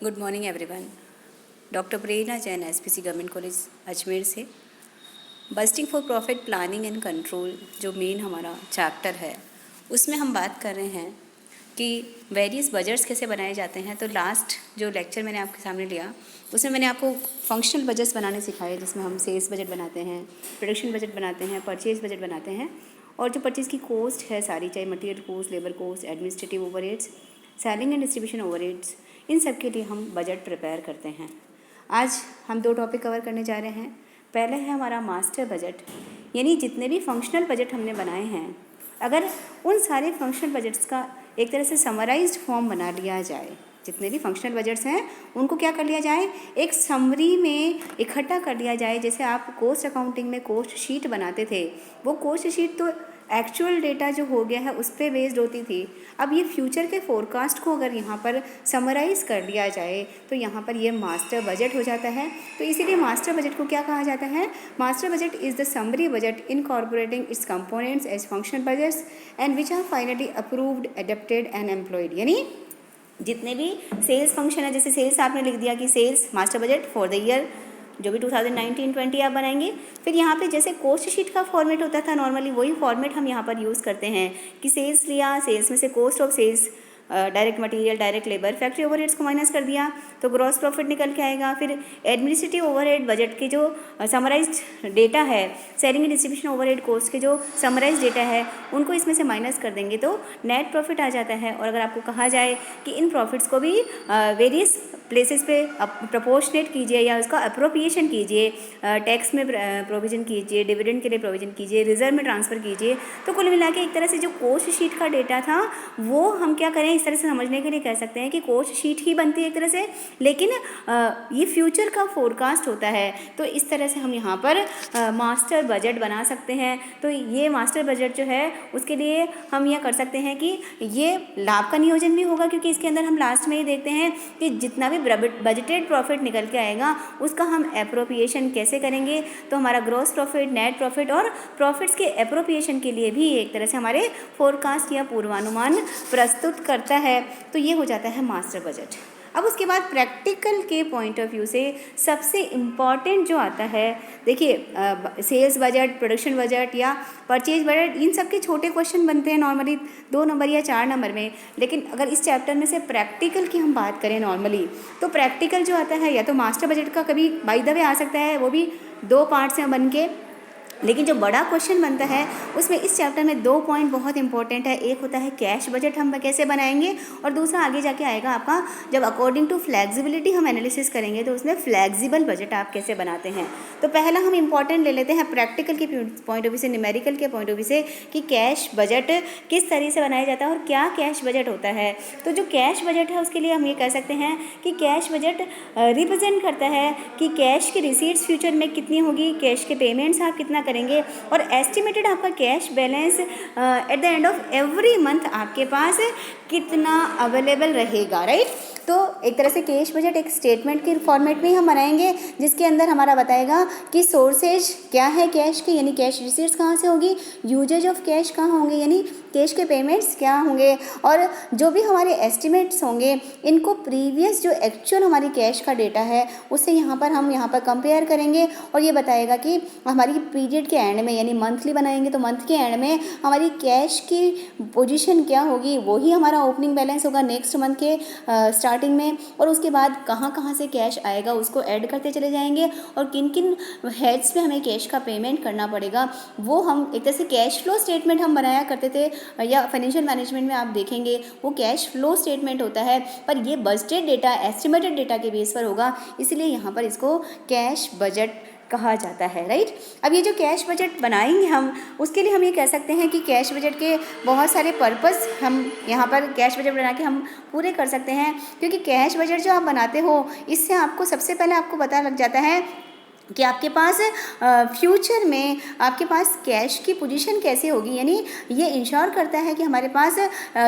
Good morning everyone. Doctor Prerna Jain, SPC government college Ajmer से। Budgeting for profit planning and control जो main हमारा chapter है, उसमें हम बात कर रहे हैं कि वेरियस बजट्स कैसे बनाए जाते हैं। तो लास्ट जो लेक्चर मैंने आपके सामने लिया, उसमें मैंने आपको फंक्शनल बजट्स बनाने सिखाए, जिसमें हम सेल्स बजट बनाते हैं, प्रोडक्शन बजट बनाते हैं, परचेज बजट बनाते हैं, और जो परचेज़ की कॉस्ट है सारी, चाहे material cost, labour cost, administrative overheads, selling and distribution overheads, इन सब के लिए हम बजट प्रिपेयर करते हैं। आज हम 2 टॉपिक कवर करने जा रहे हैं। पहले है हमारा मास्टर बजट, यानी जितने भी फंक्शनल बजट हमने बनाए हैं, अगर उन सारे फंक्शनल बजट्स का एक तरह से समराइज्ड फॉर्म बना लिया जाए, जितने भी फंक्शनल बजट्स हैं उनको क्या कर लिया जाए, एक समरी में इकट्ठा कर लिया जाए। जैसे आप कॉस्ट अकाउंटिंग में कॉस्ट शीट बनाते थे, वो कॉस्ट शीट तो एक्चुअल डेटा जो हो गया है उस पर बेस्ड होती थी। अब ये फ्यूचर के फोरकास्ट को अगर यहाँ पर समराइज़ कर लिया जाए तो यहाँ पर ये मास्टर बजट हो जाता है। तो इसीलिए मास्टर बजट को क्या कहा जाता है? Master budget is the summary budget incorporating its components as functional budgets and which are finally approved, adapted and employed. यानी जितने भी सेल्स फंक्शन है, जैसे सेल्स आपने लिख दिया कि sales master budget for the year जो भी 2019-20 आप बनाएंगे। फिर यहाँ पे जैसे कॉस्ट शीट का फॉर्मेट होता था नॉर्मली, वही फॉर्मेट हम यहाँ पर यूज़ करते हैं कि सेल्स लिया, सेल्स में से cost of sales, direct material, direct labour, factory overheads को माइनस कर दिया तो ग्रॉस प्रॉफिट निकल के आएगा। फिर एडमिनिस्ट्रेटिव ओवरहेड बजट के जो समराइज्ड डेटा है, selling and distribution overhead cost के जो समराइज्ड डेटा है, उनको इसमें से माइनस कर देंगे तो नेट प्रॉफिट आ जाता है। और अगर आपको कहा जाए कि इन प्रॉफिट्स को भी वेरियस प्लेसेस पे प्रपोर्शनेट कीजिए या उसका अप्रोप्रिएशन कीजिए, टैक्स में प्रोविज़न कीजिए, डिविडेंड के लिए प्रोविज़न कीजिए, रिजर्व में ट्रांसफ़र कीजिए, तो कुल मिला के एक तरह से जो कॉस्ट शीट का डेटा था वो हम क्या करें, इस तरह से समझने के लिए कह सकते हैं कि कॉस्ट शीट ही बनती है एक तरह से, लेकिन ये फ्यूचर का फोरकास्ट होता है। तो इस तरह से हम यहाँ पर मास्टर बजट बना सकते हैं। तो ये मास्टर बजट जो है उसके लिए हम यह कर सकते हैं कि ये लाभ का नियोजन भी होगा, क्योंकि इसके अंदर हम लास्ट में ही देखते हैं कि जितना भी बजटेड प्रॉफिट निकल के आएगा उसका हम एप्रोप्रिएशन कैसे करेंगे। तो हमारा ग्रॉस प्रॉफिट, नेट प्रॉफिट और प्रॉफिट्स के एप्रोप्रिएशन के लिए भी एक तरह से हमारे फोरकास्ट या पूर्वानुमान प्रस्तुत करता है। तो ये हो जाता है मास्टर बजट। अब उसके बाद प्रैक्टिकल के पॉइंट ऑफ व्यू से सबसे इम्पॉर्टेंट जो आता है, देखिए सेल्स बजट, प्रोडक्शन बजट या परचेज बजट, इन सब के छोटे क्वेश्चन बनते हैं नॉर्मली 2 नंबर या 4 नंबर में। लेकिन अगर इस चैप्टर में से प्रैक्टिकल की हम बात करें नॉर्मली, तो प्रैक्टिकल जो आता है या तो मास्टर बजट का कभी बाय द वे आ सकता है, वो भी 2 पार्ट्स में बन के। लेकिन जो बड़ा क्वेश्चन बनता है उसमें इस चैप्टर में 2 पॉइंट बहुत इंपॉर्टेंट है। एक होता है कैश बजट हम कैसे बनाएंगे, और दूसरा आगे जाके आएगा आपका जब अकॉर्डिंग टू फ्लेक्सिबिलिटी हम एनालिसिस करेंगे तो उसमें फ्लेक्सिबल बजट आप कैसे बनाते हैं। तो पहला हम इंपॉर्टेंट ले लेते हैं प्रैक्टिकल के पॉइंट ऑफ व्यू से, न्यूमेरिकल के पॉइंट ऑफ व्यू से, कि कैश बजट किस तरह से बनाया जाता है और क्या कैश बजट होता है। तो जो कैश बजट है उसके लिए हम ये कह सकते हैं कि कैश बजट रिप्रेजेंट करता है कि कैश की रिसीट्स फ्यूचर में कितनी होगी, कैश के पेमेंट्स आप कितना करेंगे, और एस्टिमेटेड आपका cash balance eight the end of every month आपके पास कितना अवेलेबल रहेगा, राइट। तो एक तरह से कैश बजट एक स्टेटमेंट के फॉर्मेट में ही हम बनाएंगे, जिसके अंदर हमारा बताएगा कि सोर्सेज क्या है कैश के, यानी कैश रिसीट्स कहाँ से होगी, यूजेज ऑफ कैश कहाँ होंगे, यानी कैश के पेमेंट्स क्या होंगे, और जो भी हमारे एस्टिमेट्स होंगे इनको प्रीवियस जो एक्चुअल हमारी कैश का डेटा है उससे यहाँ पर कंपेयर करेंगे। और ये बताएगा कि हमारी पीरियड के एंड में, यानी मंथली बनाएंगे तो मंथ के एंड में हमारी कैश की पोजीशन क्या होगी, वही हमारा ओपनिंग बैलेंस होगा नेक्स्ट मंथ के स्टार्टिंग में। और उसके बाद कहाँ कहाँ से कैश आएगा उसको ऐड करते चले जाएंगे, और किन किन हेड्स पे हमें कैश का पेमेंट करना पड़ेगा वो हम एक तरह से कैश फ्लो स्टेटमेंट हम बनाया करते थे, या फाइनेंशियल मैनेजमेंट में आप देखेंगे वो कैश फ्लो स्टेटमेंट होता है, पर ये बजटेड डेटा, एस्टिमेटेड डेटा के बेस पर होगा, इसलिए यहाँ पर इसको कैश बजट कहा जाता है, राइट। अब ये जो कैश बजट बनाएंगे हम, उसके लिए हम ये कह सकते हैं कि कैश बजट के बहुत सारे पर्पस हम यहाँ पर कैश बजट बना के हम पूरे कर सकते हैं। क्योंकि कैश बजट जो आप बनाते हो इससे आपको सबसे पहले आपको पता लग जाता है कि आपके पास फ्यूचर में आपके पास कैश की पोजीशन कैसे होगी, यानी ये इंश्योर करता है कि हमारे पास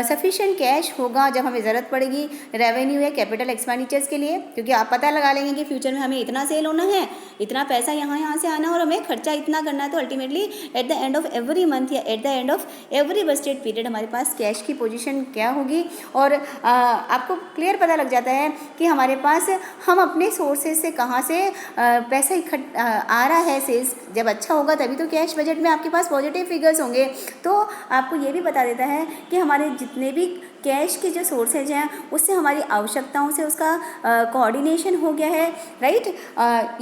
सफिशिएंट कैश होगा जब हमें ज़रूरत पड़ेगी रेवेन्यू या कैपिटल एक्सपेंडिचर्स के लिए, क्योंकि आप पता लगा लेंगे कि फ्यूचर में हमें इतना सेल होना है, इतना पैसा यहाँ से आना और हमें खर्चा इतना करना है, तो ultimately at the end of every month या at the end of every budgeted period हमारे पास कैश की पोजीशन क्या होगी। और आपको क्लियर पता लग जाता है कि हमारे पास हम अपने सोर्सेज से कहाँ से पैसा आ रहा है। सेल्स जब अच्छा होगा तभी तो कैश बजट में आपके पास पॉजिटिव फिगर्स होंगे। तो आपको ये भी बता देता है कि हमारे जितने भी कैश के जो सोर्सेज हैं उससे हमारी आवश्यकताओं से उसका कोऑर्डिनेशन हो गया है, राइट।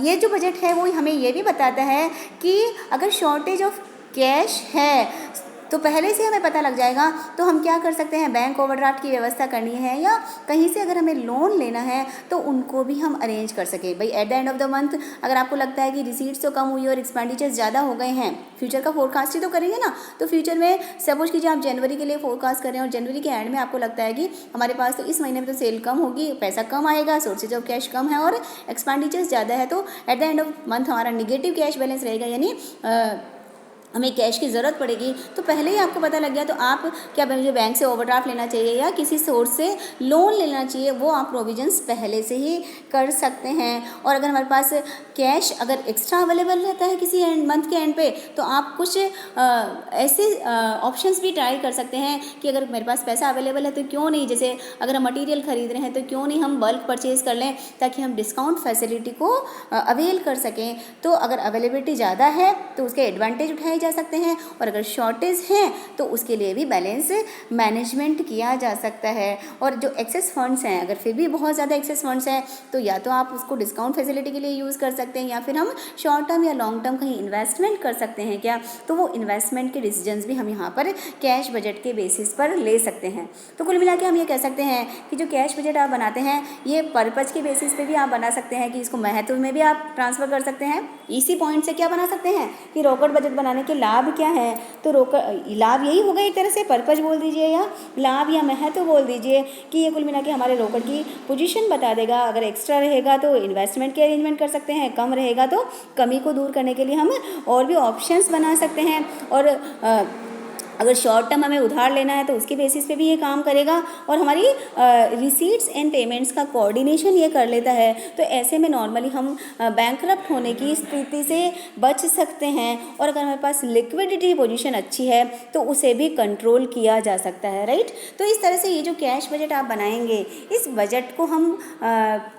ये जो बजट है वो हमें ये भी बताता है कि अगर शॉर्टेज ऑफ कैश है तो पहले से हमें पता लग जाएगा, तो हम क्या कर सकते हैं, बैंक ओवरड्राफ्ट की व्यवस्था करनी है या कहीं से अगर हमें लोन लेना है तो उनको भी हम अरेंज कर सकें। भाई eight the end of the month अगर आपको लगता है कि रिसीट्स तो कम हुई और एक्सपेंडिचर्स ज़्यादा हो गए हैं, फ्यूचर का फोरकास्ट ही तो करेंगे ना, तो फ्यूचर में सपोज कीजिए आप जनवरी के लिए फोरकास्ट करें और जनवरी के एंड में आपको लगता है कि हमारे पास तो इस महीने में तो सेल कम होगी, पैसा कम आएगा, सोर्सेज ऑफ कैश कम है और एक्सपेंडिचर्स ज़्यादा है, तो eight the end of month हमारा निगेटिव कैश बैलेंस रहेगा, यानी हमें कैश की ज़रूरत पड़ेगी। तो पहले ही आपको पता लग गया, तो आप क्या मुझे बैंक से ओवरड्राफ्ट लेना चाहिए या किसी सोर्स से लोन लेना चाहिए, वो आप प्रोविजंस पहले से ही कर सकते हैं। और अगर हमारे पास कैश अगर एक्स्ट्रा अवेलेबल रहता है किसी मंथ के एंड पे, तो आप कुछ ऐसे ऑप्शंस भी ट्राई कर सकते हैं कि अगर मेरे पास पैसा अवेलेबल है तो क्यों नहीं, जैसे अगर हम मटीरियल खरीद रहे हैं तो क्यों नहीं हम बल्क परचेज़ कर लें ताकि हम डिस्काउंट फैसिलिटी को अवेल कर सकें। तो अगर अवेलेबिलिटी ज़्यादा है तो उसके एडवांटेज उठाए जा सकते हैं, और अगर शॉर्टेज है तो उसके लिए भी बैलेंस मैनेजमेंट किया जा सकता है। और जो एक्सेस फंड्स हैं, अगर फिर भी बहुत ज़्यादा एक्सेस फंड्स हैं तो या तो आप उसको डिस्काउंट फैसिलिटी के लिए यूज़ कर सकते हैं या फिर हम शॉर्ट टर्म या लॉन्ग टर्म कहीं इन्वेस्टमेंट कर सकते हैं क्या, तो वो इन्वेस्टमेंट के डिसीजंस भी हम यहाँ पर कैश बजट के बेसिस पर ले सकते हैं। तो कुल मिला के हम ये कह सकते हैं कि जो कैश बजट आप बनाते हैं ये पर्पज़ के बेसिस पे भी आप बना सकते हैं कि इसको महत्व में भी आप ट्रांसफ़र कर सकते हैं। इसी पॉइंट से क्या बना सकते हैं कि रोकड़ बजट बनाने के लाभ क्या है, तो लाभ यही होगा एक तरह से, पर्पज बोल दीजिए या लाभ या महत्व बोल दीजिए कि ये कुल मिला के हमारे रोकड़ की पोजीशन बता देगा। अगर एक्स्ट्रा रहेगा तो इन्वेस्टमेंट के अरेंजमेंट कर सकते हैं, कम रहेगा तो कमी को दूर करने के लिए हम और भी ऑप्शंस बना सकते हैं। और अगर शॉर्ट टर्म हमें उधार लेना है तो उसके बेसिस पे भी ये काम करेगा और हमारी रिसीट्स एंड पेमेंट्स का कोऑर्डिनेशन ये कर लेता है। तो ऐसे में नॉर्मली हम बैंकरप्ट होने की स्थिति से बच सकते हैं। और अगर हमारे पास लिक्विडिटी पोजीशन अच्छी है तो उसे भी कंट्रोल किया जा सकता है, राइट। तो इस तरह से ये जो कैश बजट आप बनाएंगे, इस बजट को हम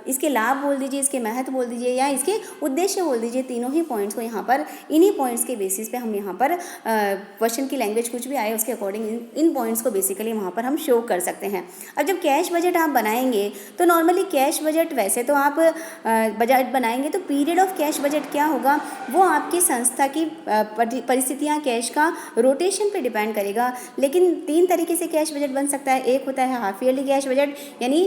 इसके लाभ बोल दीजिए, इसके महत्व बोल दीजिए या इसके उद्देश्य बोल दीजिए, तीनों ही पॉइंट्स को यहाँ पर इन्हीं पॉइंट्स के बेसिस पे हम यहाँ पर क्वेश्चन की लैंग्वेज कुछ भी आए उसके अकॉर्डिंग इन पॉइंट्स को बेसिकली वहाँ पर हम शो कर सकते हैं। अब जब कैश बजट आप बनाएंगे तो नॉर्मली कैश बजट वैसे तो आप बजट बनाएंगे तो पीरियड ऑफ कैश बजट क्या होगा वो आपकी संस्था की परिस्थितियाँ कैश का रोटेशन पे डिपेंड करेगा। लेकिन 3 तरीके से कैश बजट बन सकता है। एक होता है हाफ ईयरली कैश बजट, यानी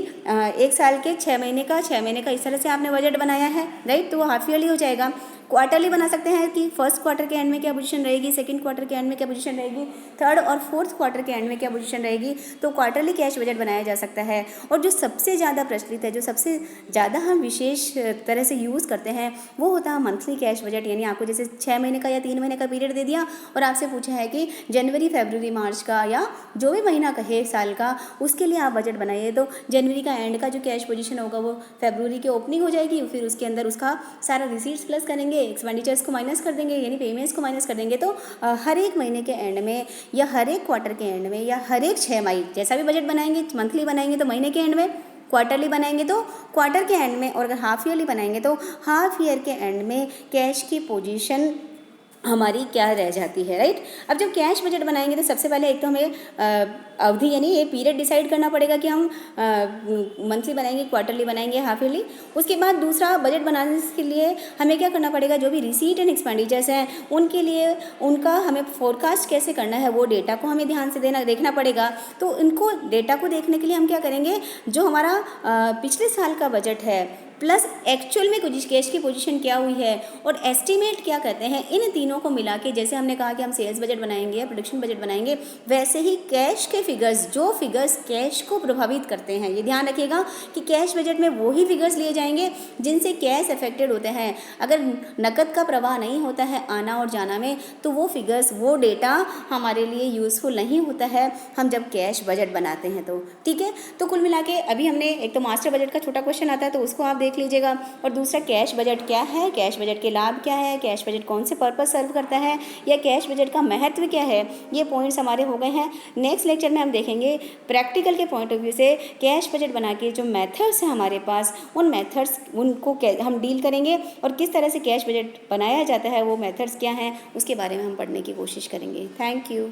1 साल के 6 महीने का इस तरह से आपने बजट बनाया है, राइट, तो वो हाफ ईयरली हो जाएगा। क्वार्टरली बना सकते हैं कि फर्स्ट क्वार्टर के एंड में क्या पोजीशन रहेगी, सेकंड क्वार्टर के एंड में क्या पोजीशन रहेगी, थर्ड और फोर्थ क्वार्टर के एंड में क्या पोजीशन रहेगी, तो क्वार्टरली कैश बजट बनाया जा सकता है। और जो सबसे ज़्यादा प्रचलित है, जो सबसे ज़्यादा हम विशेष तरह से यूज़ करते हैं वो होता है मंथली कैश बजट। यानी आपको जैसे 6 महीने का या 3 महीने का पीरियड दे दिया और आपसे पूछा है कि जनवरी, फरवरी, मार्च का या जो भी महीना कहे साल का, उसके लिए आप बजट बनाइए। तो जनवरी का एंड का जो कैश पोजीशन होगा वो फरवरी की ओपनिंग हो जाएगी, फिर उसके अंदर उसका सारा रिसीट्स प्लस करेंगे, एक्सपेंडिचर्स को माइनस कर देंगे, यानी पेमेंट्स को माइनस कर देंगे। तो हर एक महीने के एंड में या हर एक क्वार्टर के एंड में या हर एक 6 माही जैसा भी बजट बनाएंगे, मंथली बनाएंगे तो महीने के एंड में, क्वार्टरली बनाएंगे तो क्वार्टर के एंड में, और अगर हाफ ईयरली बनाएंगे तो हाफ ईयर के एंड में कैश की पोजीशन हमारी क्या रह जाती है, राइट। अब जब कैश बजट बनाएंगे तो सबसे पहले एक तो हमें अवधि यानी ये पीरियड डिसाइड करना पड़ेगा कि हम मंथली बनाएंगे, क्वार्टरली बनाएंगे, हाफ ईयरली। उसके बाद दूसरा बजट बनाने के लिए हमें क्या करना पड़ेगा, जो भी रिसीट एंड एक्सपेंडिचर्स हैं उनके लिए उनका हमें फोरकास्ट कैसे करना है वो डेटा को हमें ध्यान से देखना पड़ेगा। तो इनको डेटा को देखने के लिए हम क्या करेंगे, जो हमारा पिछले साल का बजट है प्लस एक्चुअल में कुछ कैश की पोजीशन क्या हुई है और एस्टिमेट क्या कहते हैं, इन तीनों को मिला के जैसे हमने कहा कि हम सेल्स बजट बनाएंगे या प्रोडक्शन बजट बनाएंगे, वैसे ही कैश के फिगर्स, जो फिगर्स कैश को प्रभावित करते हैं, ये ध्यान रखिएगा कि कैश बजट में वो ही फिगर्स लिए जाएंगे जिनसे कैश अफेक्टेड होते हैं। अगर नकद का प्रवाह नहीं होता है आना और जाना में, तो वो फिगर्स, वो डेटा हमारे लिए यूज़फुल नहीं होता है हम जब कैश बजट बनाते हैं तो। ठीक है, तो कुल मिला के अभी हमने एक तो मास्टर बजट का छोटा क्वेश्चन आता है तो उसको आप देख लीजिएगा, और दूसरा कैश बजट क्या है, कैश बजट के लाभ क्या है, कैश बजट कौन से पर्पस सर्व करता है, या कैश बजट का महत्व क्या है, ये पॉइंट्स हमारे हो गए हैं। नेक्स्ट लेक्चर में हम देखेंगे प्रैक्टिकल के पॉइंट ऑफ व्यू से कैश बजट बना के जो मेथड्स हैं हमारे पास, उन मेथड्स उनको हम डील करेंगे और किस तरह से कैश बजट बनाया जाता है, वो मेथड्स क्या हैं उसके बारे में हम पढ़ने की कोशिश करेंगे। Thank you.